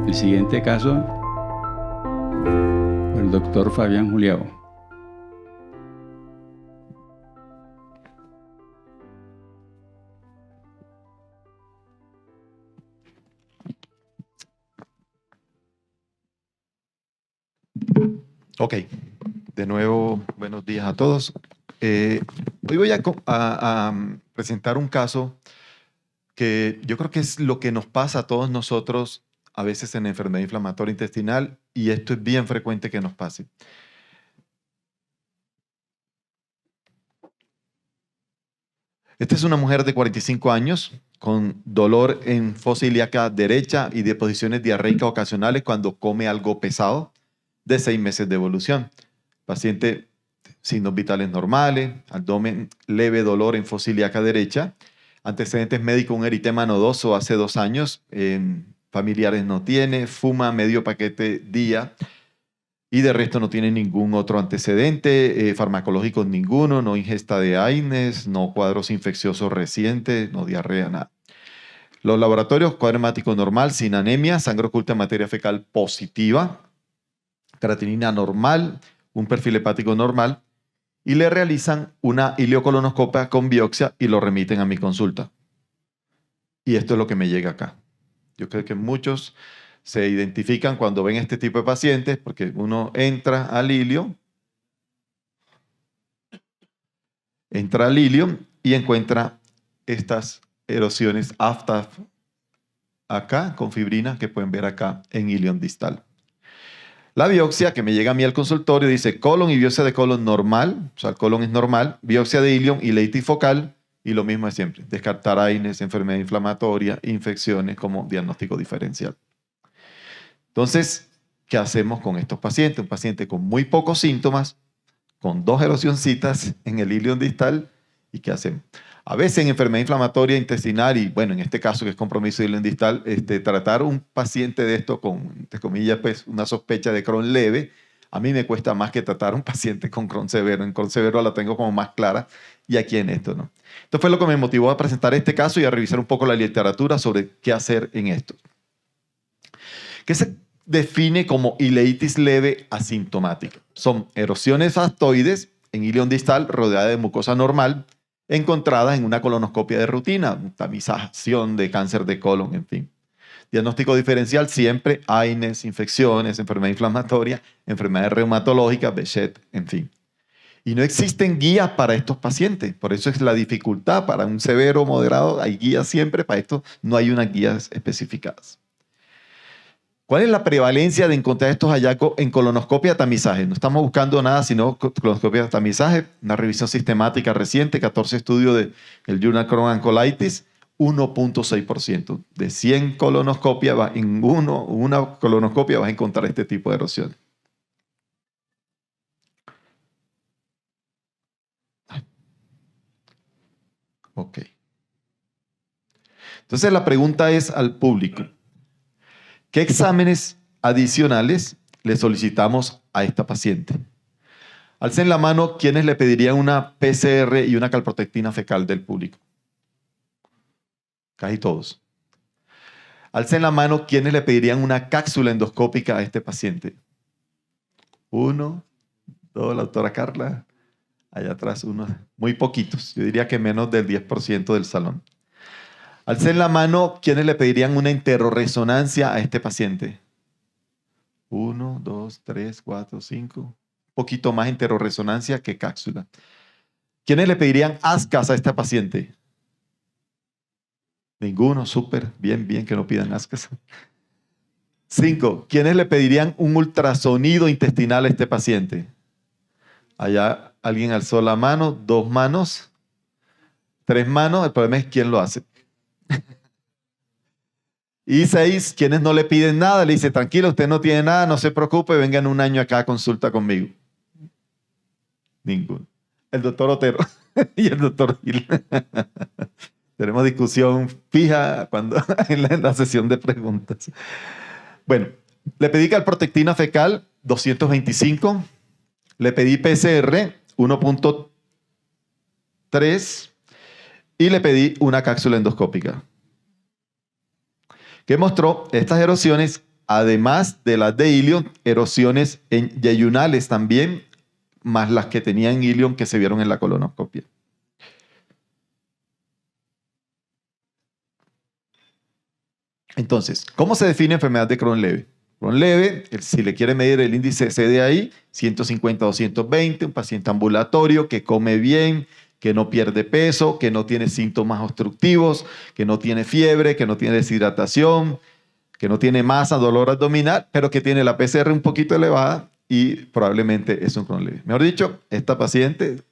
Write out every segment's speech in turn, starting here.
El siguiente caso, el doctor Fabián Juliao. Ok, de nuevo, buenos días a todos. Hoy voy a presentar un caso que yo creo que es lo que nos pasa a todos nosotros a veces en enfermedad inflamatoria intestinal, y esto es bien frecuente que nos pase. Esta es una mujer de 45 años con dolor en fosa ilíaca derecha y deposiciones diarreicas ocasionales cuando come algo pesado, de 6 meses de evolución. Paciente, signos vitales normales, abdomen, leve dolor en fosa ilíaca derecha, antecedentes médicos, un eritema nodoso hace 2 años, familiares no tiene, fuma medio paquete día y de resto no tiene ningún otro antecedente, farmacológicos ninguno, no ingesta de AINES, no cuadros infecciosos recientes, no diarrea, nada. Los laboratorios, cuadro hemático normal, sin anemia, sangre oculta en materia fecal positiva, creatinina normal, un perfil hepático normal, y le realizan una ileocolonoscopia con biopsia y lo remiten a mi consulta. Y esto es lo que me llega acá. Yo creo que muchos se identifican cuando ven este tipo de pacientes porque uno entra al ilio y encuentra estas erosiones aftaf acá con fibrina que pueden ver acá en ilion distal. La biopsia que me llega a mí al consultorio dice colon y biopsia de colon normal, o sea, el colon es normal, biopsia de ilion y ileitis focal, y lo mismo de siempre, descartar AINES, enfermedad inflamatoria, infecciones como diagnóstico diferencial. Entonces, ¿qué hacemos con estos pacientes? Un paciente con muy pocos síntomas, con 2 erosioncitas en el ilion distal, ¿y qué hacemos? A veces en enfermedad inflamatoria intestinal, y bueno, en este caso que es compromiso de ilion distal, tratar un paciente de esto con, entre comillas, pues, una sospecha de Crohn leve, a mí me cuesta más que tratar un paciente con Crohn severo. En Crohn severo la tengo como más clara, y aquí en esto no. Esto fue lo que me motivó a presentar este caso y a revisar un poco la literatura sobre qué hacer en esto. ¿Qué se define como ileitis leve asintomática? Son erosiones aftoides en ilion distal rodeada de mucosa normal, encontradas en una colonoscopia de rutina, tamización de cáncer de colon, en fin. Diagnóstico diferencial siempre, AINES, infecciones, enfermedad inflamatoria, enfermedades reumatológicas, Behçet, en fin. Y no existen guías para estos pacientes, por eso es la dificultad. Para un severo o moderado hay guías siempre, para esto no hay unas guías especificadas. ¿Cuál es la prevalencia de encontrar estos hallazgos en colonoscopia tamizaje? No estamos buscando nada sino colonoscopia tamizaje, una revisión sistemática reciente, 14 estudios del Journal Crohn and Colitis, 1.6%. De 100 colonoscopias, en una colonoscopia vas a encontrar este tipo de erosión. Ok. Entonces la pregunta es al público: ¿qué exámenes adicionales le solicitamos a esta paciente? Alcen la mano quienes le pedirían una PCR y una calprotectina fecal del público. Casi todos. Alcen la mano quienes le pedirían una cápsula endoscópica a este paciente. 1, 2, la doctora Carla. Allá atrás unos, muy poquitos. Yo diría que menos del 10% del salón. Alcen la mano quienes le pedirían una enterorresonancia a este paciente. 1, 2, 3, 4, 5. Un poquito más enterorresonancia que cápsula. ¿Quiénes le pedirían ASCAS a esta paciente? Ninguno, súper, bien que no pidan ASCAS. 5. ¿Quiénes le pedirían un ultrasonido intestinal a este paciente? Allá alguien alzó la mano, 2 manos, 3 manos, el problema es quién lo hace. Y 6, ¿quiénes no le piden nada? Le dice, tranquilo, usted no tiene nada, no se preocupe, venga en un año acá a consulta conmigo. Ninguno. El doctor Otero y el doctor Gil. Tenemos discusión fija cuando, en la sesión de preguntas. Bueno, le pedí calprotectina fecal 225, le pedí PCR 1.3 y le pedí una cápsula endoscópica. ¿Qué mostró? Estas erosiones además de las de ilion, erosiones yeyunales también, más las que tenían ilion que se vieron en la colonoscopia. Entonces, ¿cómo se define enfermedad de Crohn leve? Crohn leve, si le quiere medir el índice CDI, 150-220, un paciente ambulatorio que come bien, que no pierde peso, que no tiene síntomas obstructivos, que no tiene fiebre, que no tiene deshidratación, que no tiene masa, dolor abdominal, pero que tiene la PCR un poquito elevada y probablemente es un Crohn leve. Mejor dicho, esta paciente,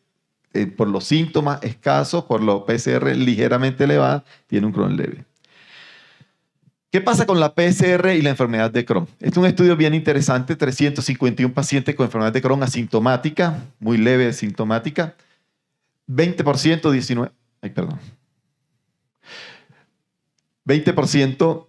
por los síntomas escasos, por la PCR ligeramente elevada, tiene un Crohn leve. ¿Qué pasa con la PCR y la enfermedad de Crohn? Este es un estudio bien interesante, 351 pacientes con enfermedad de Crohn asintomática, muy leve asintomática, 20%, 19, ay, perdón. 20%,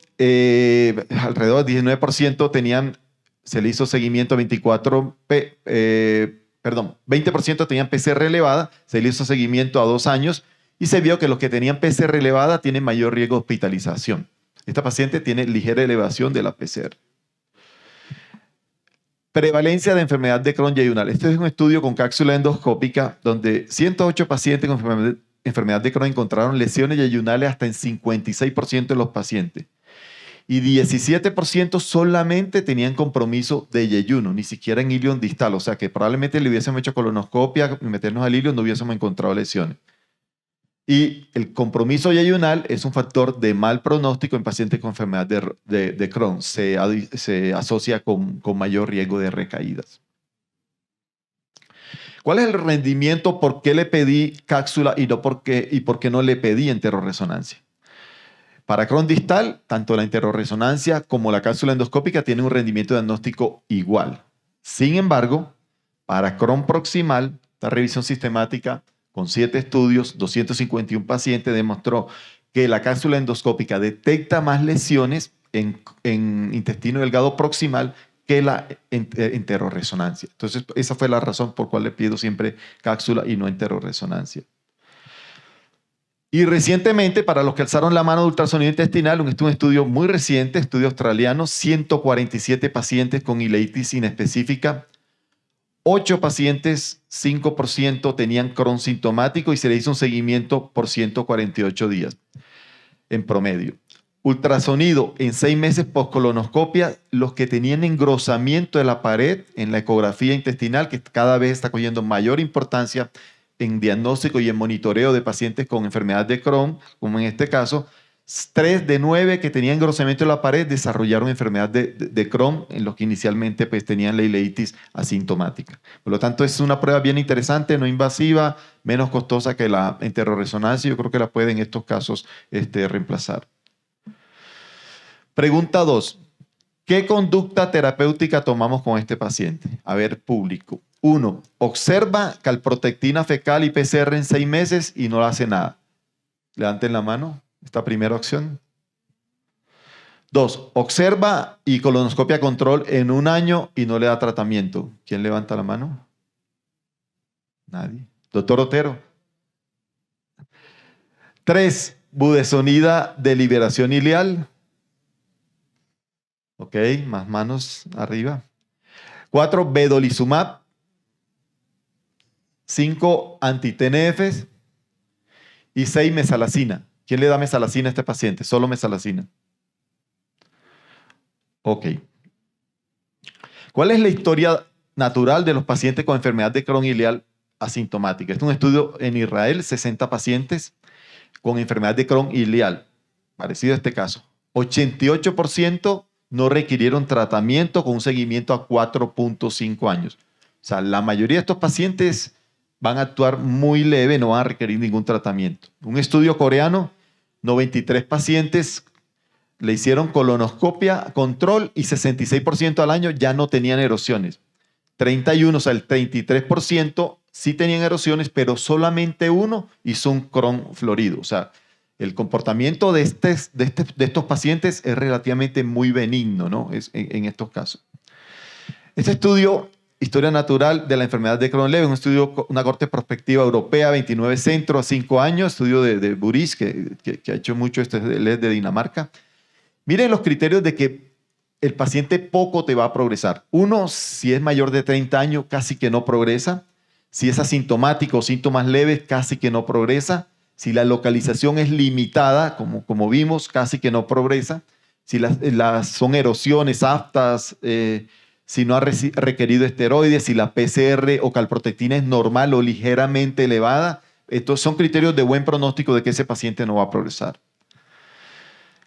alrededor del 19% tenían, se le hizo seguimiento a 20% tenían PCR elevada, se le hizo seguimiento a 2 años y se vio que los que tenían PCR elevada tienen mayor riesgo de hospitalización. Esta paciente tiene ligera elevación de la PCR. Prevalencia de enfermedad de Crohn yeyunal. Este es un estudio con cápsula endoscópica donde 108 pacientes con enfermedad de Crohn encontraron lesiones yeyunales hasta en 56% de los pacientes. Y 17% solamente tenían compromiso de yeyuno, ni siquiera en ilion distal. O sea que probablemente le hubiésemos hecho colonoscopia y meternos al ilion no hubiésemos encontrado lesiones. Y el compromiso yeyunal es un factor de mal pronóstico en pacientes con enfermedad de Crohn. Se asocia con mayor riesgo de recaídas. ¿Cuál es el rendimiento? ¿Por qué le pedí cápsula y por qué no le pedí enterorresonancia? Para Crohn distal, tanto la enterorresonancia como la cápsula endoscópica tienen un rendimiento diagnóstico igual. Sin embargo, para Crohn proximal, esta revisión sistemática con 7 estudios, 251 pacientes, demostró que la cápsula endoscópica detecta más lesiones en intestino delgado proximal que la enterorresonancia. Entonces, esa fue la razón por cual le pido siempre cápsula y no enterorresonancia. Y recientemente, para los que alzaron la mano de ultrasonido intestinal, un estudio muy reciente, estudio australiano, 147 pacientes con ileitis inespecífica, 8 pacientes, 5% tenían Crohn sintomático y se le hizo un seguimiento por 148 días en promedio. Ultrasonido en 6 meses post-colonoscopia, los que tenían engrosamiento de la pared en la ecografía intestinal, que cada vez está cogiendo mayor importancia en diagnóstico y en monitoreo de pacientes con enfermedad de Crohn, como en este caso, 3 de 9 que tenían engrosamiento de la pared desarrollaron enfermedad de Crohn, en los que inicialmente pues, tenían la ileitis asintomática. Por lo tanto, es una prueba bien interesante, no invasiva, menos costosa que la enterorresonancia. Yo creo que la puede en estos casos reemplazar. Pregunta 2. ¿Qué conducta terapéutica tomamos con este paciente? A ver, público. 1. Observa calprotectina fecal y PCR en 6 meses y no hace nada. Levanten la mano. Esta primera opción. 2. Observa y colonoscopia control en 1 año y no le da tratamiento. ¿Quién levanta la mano? Nadie. Doctor Otero. 3. Budesonida de liberación ileal. Ok, más manos arriba. 4. Vedolizumab. 5. Anti-TNFs. Y 6. Mesalazina. ¿Quién le da mesalazina a este paciente? Solo mesalazina. Ok. ¿Cuál es la historia natural de los pacientes con enfermedad de Crohn ileal asintomática? Este es un estudio en Israel, 60 pacientes con enfermedad de Crohn ileal. Parecido a este caso. 88% no requirieron tratamiento con un seguimiento a 4.5 años. O sea, la mayoría de estos pacientes van a actuar muy leve, no van a requerir ningún tratamiento. Un estudio coreano, 93 pacientes le hicieron colonoscopia, control y 66% al año ya no tenían erosiones. 31, o sea, el 33% sí tenían erosiones, pero solamente 1 hizo un Crohn florido. O sea, el comportamiento de estos pacientes es relativamente muy benigno, ¿no? En estos casos. Este estudio, Historia Natural de la Enfermedad de Crohn leve, un estudio, una corte prospectiva europea, 29 centros a 5 años, estudio de Buris, que ha hecho mucho, él es de Dinamarca. Miren los criterios de que el paciente poco te va a progresar. Uno, si es mayor de 30 años, casi que no progresa. Si es asintomático o síntomas leves, casi que no progresa. Si la localización es limitada, como vimos, casi que no progresa. Si son erosiones aftas, si no ha requerido esteroides, si la PCR o calprotectina es normal o ligeramente elevada, estos son criterios de buen pronóstico de que ese paciente no va a progresar.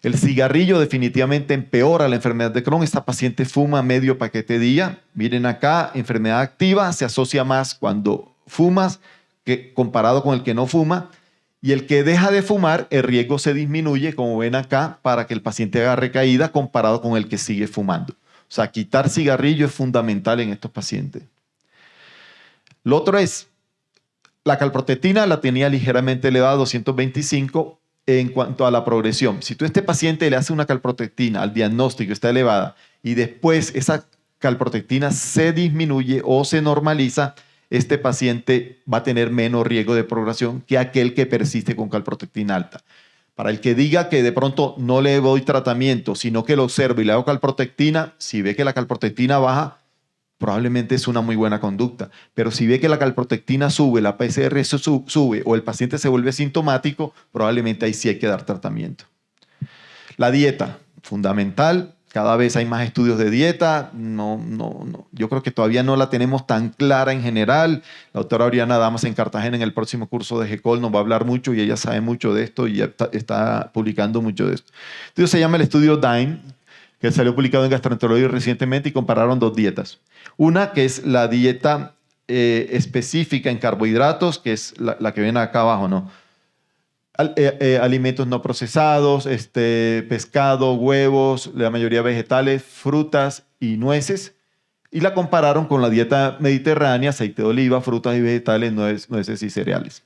El cigarrillo definitivamente empeora la enfermedad de Crohn. Esta paciente fuma medio paquete día. Miren acá, enfermedad activa se asocia más cuando fumas que comparado con el que no fuma. Y el que deja de fumar, el riesgo se disminuye, como ven acá, para que el paciente haga recaída comparado con el que sigue fumando. O sea, quitar cigarrillo es fundamental en estos pacientes. Lo otro es, la calprotectina la tenía ligeramente elevada, 225, en cuanto a la progresión. Si tú a este paciente le haces una calprotectina al diagnóstico, está elevada, y después esa calprotectina se disminuye o se normaliza, este paciente va a tener menos riesgo de progresión que aquel que persiste con calprotectina alta. Para el que diga que de pronto no le doy tratamiento, sino que lo observo y le hago calprotectina, si ve que la calprotectina baja, probablemente es una muy buena conducta. Pero si ve que la calprotectina sube, la PCR sube o el paciente se vuelve sintomático, probablemente ahí sí hay que dar tratamiento. La dieta, fundamental. Cada vez hay más estudios de dieta. Yo creo que todavía no la tenemos tan clara en general. La doctora Oriana Damas en Cartagena en el próximo curso de GECOL nos va a hablar mucho y ella sabe mucho de esto y ya está publicando mucho de esto. Esto se llama el estudio DIME, que salió publicado en Gastroenterología recientemente y compararon dos dietas. Una que es la dieta específica en carbohidratos, que es la que ven acá abajo, ¿no? Alimentos no procesados, pescado, huevos, la mayoría vegetales, frutas y nueces. Y la compararon con la dieta mediterránea, aceite de oliva, frutas y vegetales, nueces y cereales.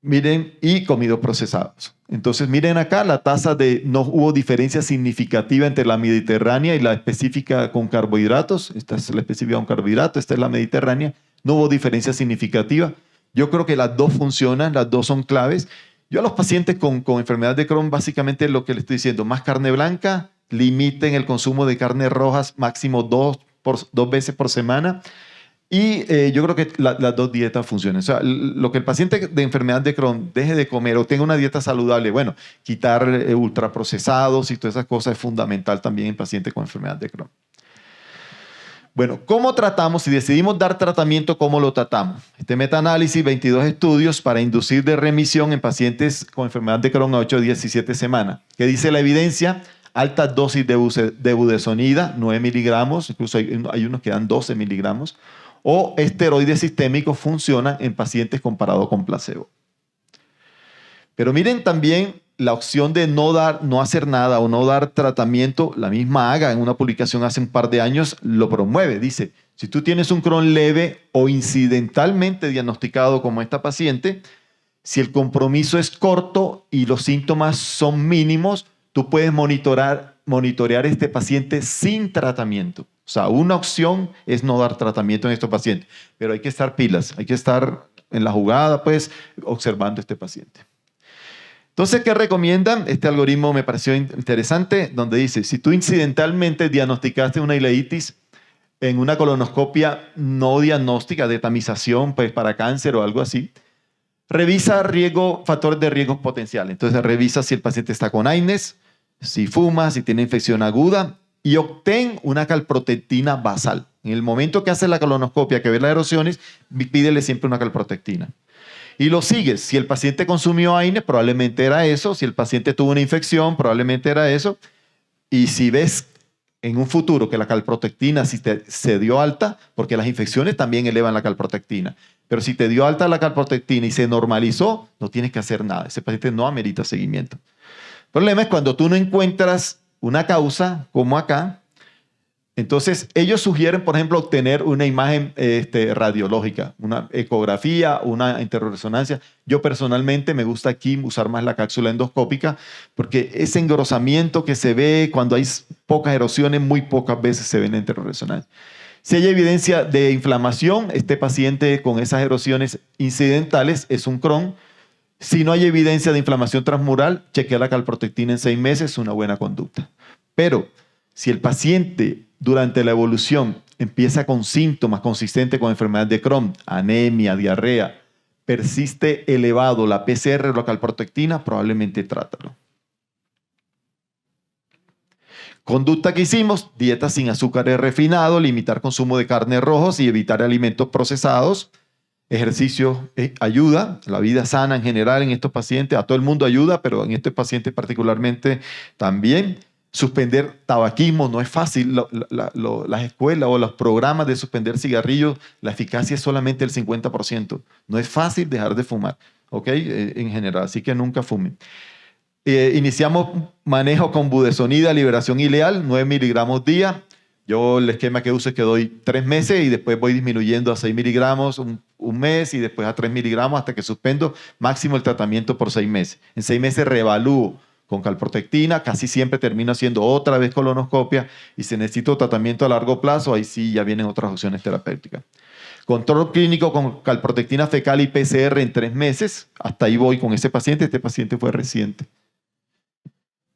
Miren, y comidos procesados. Entonces, miren acá, la tasa no hubo diferencia significativa entre la mediterránea y la específica con carbohidratos. Esta es la específica con carbohidratos, esta es la mediterránea. No hubo diferencia significativa. Yo creo que las dos funcionan, las dos son claves. Yo a los pacientes con enfermedad de Crohn, básicamente lo que les estoy diciendo, más carne blanca, limiten el consumo de carnes rojas máximo dos veces por semana. Y yo creo que las dos dietas funcionan. O sea, lo que el paciente de enfermedad de Crohn deje de comer o tenga una dieta saludable, bueno, quitar ultraprocesados y todas esas cosas es fundamental también en pacientes con enfermedad de Crohn. Bueno, ¿cómo tratamos? Si decidimos dar tratamiento, ¿cómo lo tratamos? Este metaanálisis, 22 estudios para inducir de remisión en pacientes con enfermedad de Crohn a 8, 17 semanas. ¿Qué dice la evidencia? Altas dosis de budesonida, 9 miligramos, incluso hay unos que dan 12 miligramos, o esteroides sistémicos funcionan en pacientes comparados con placebo. Pero miren también la opción de no hacer nada o no dar tratamiento, la misma AGA en una publicación hace un par de años lo promueve. Dice, si tú tienes un Crohn leve o incidentalmente diagnosticado como esta paciente, si el compromiso es corto y los síntomas son mínimos, tú puedes monitorear a este paciente sin tratamiento. O sea, una opción es no dar tratamiento en estos pacientes, pero hay que estar pilas, hay que estar en la jugada, pues, observando a este paciente. Entonces, ¿qué recomiendan? Este algoritmo me pareció interesante, donde dice, si tú incidentalmente diagnosticaste una ileitis en una colonoscopia no diagnóstica de tamización, pues para cáncer o algo así, revisa factores de riesgo potencial. Entonces, revisa si el paciente está con AINES, si fuma, si tiene infección aguda, y obtén una calprotectina basal. En el momento que hace la colonoscopia, que ve las erosiones, pídele siempre una calprotectina. Y lo sigues. Si el paciente consumió AINES, probablemente era eso. Si el paciente tuvo una infección, probablemente era eso. Y si ves en un futuro que la calprotectina se dio alta, porque las infecciones también elevan la calprotectina. Pero si te dio alta la calprotectina y se normalizó, no tienes que hacer nada. Ese paciente no amerita seguimiento. El problema es cuando tú no encuentras una causa, como acá. Entonces, ellos sugieren, por ejemplo, obtener una imagen radiológica, una ecografía, una interresonancia. Yo personalmente me gusta aquí usar más la cápsula endoscópica porque ese engrosamiento que se ve cuando hay pocas erosiones, muy pocas veces se ve en la interresonancia. Si hay evidencia de inflamación, este paciente con esas erosiones incidentales es un Crohn. Si no hay evidencia de inflamación transmural, chequea la calprotectina en 6 meses, una buena conducta. Pero si el paciente durante la evolución empieza con síntomas consistentes con enfermedad de Crohn, anemia, diarrea, persiste elevado la PCR o la calprotectina, probablemente trátalo. Conducta que hicimos: dieta sin azúcares refinados, limitar consumo de carnes rojas y evitar alimentos procesados. Ejercicio ayuda, la vida sana en general en estos pacientes, a todo el mundo ayuda, pero en estos pacientes particularmente también. Suspender tabaquismo no es fácil. Las escuelas o los programas de suspender cigarrillos, la eficacia es solamente el 50%. No es fácil dejar de fumar, ¿ok? En general, así que nunca fumen. Iniciamos manejo con budesonida, liberación ileal, 9 miligramos día. Yo el esquema que uso es que doy 3 meses y después voy disminuyendo a 6 miligramos un mes y después a 3 miligramos hasta que suspendo máximo el tratamiento por 6 meses. En 6 meses reevalúo con calprotectina, casi siempre termino haciendo otra vez colonoscopia y si necesito tratamiento a largo plazo, ahí sí ya vienen otras opciones terapéuticas. Control clínico con calprotectina fecal y PCR en 3 meses. Hasta ahí voy con ese paciente. Este paciente fue reciente.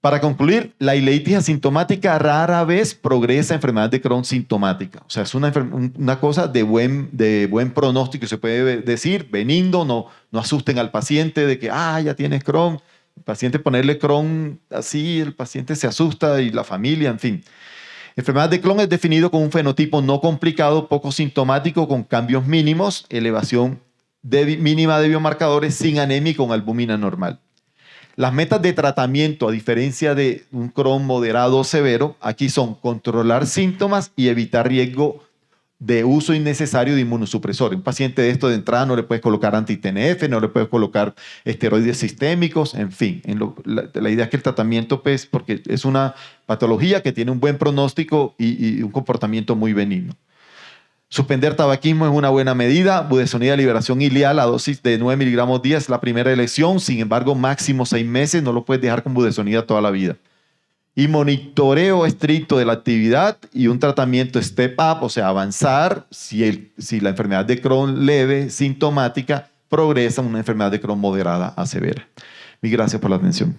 Para concluir, la ileitis asintomática rara vez progresa a enfermedad de Crohn sintomática. O sea, es una cosa de buen pronóstico, se puede decir, benigno, no asusten al paciente de que, ya tienes Crohn. El paciente ponerle Crohn así, el paciente se asusta y la familia, en fin. Enfermedad de Crohn es definido como un fenotipo no complicado, poco sintomático, con cambios mínimos, elevación mínima de biomarcadores, sin anemia y con albúmina normal. Las metas de tratamiento, a diferencia de un Crohn moderado o severo, aquí son controlar síntomas y evitar riesgo de uso innecesario de inmunosupresores. Un paciente de esto de entrada no le puedes colocar anti-TNF, no le puedes colocar esteroides sistémicos, en fin. La idea es que el tratamiento, pues, porque es una patología que tiene un buen pronóstico y un comportamiento muy benigno. Suspender tabaquismo es una buena medida. Budesonida, liberación ileal, a dosis de 9 miligramos día es la primera elección. Sin embargo, máximo 6 meses. No lo puedes dejar con budesonida toda la vida. Y monitoreo estricto de la actividad y un tratamiento step up, o sea, avanzar si la enfermedad de Crohn leve, sintomática, progresa en una enfermedad de Crohn moderada a severa. Mil gracias por la atención.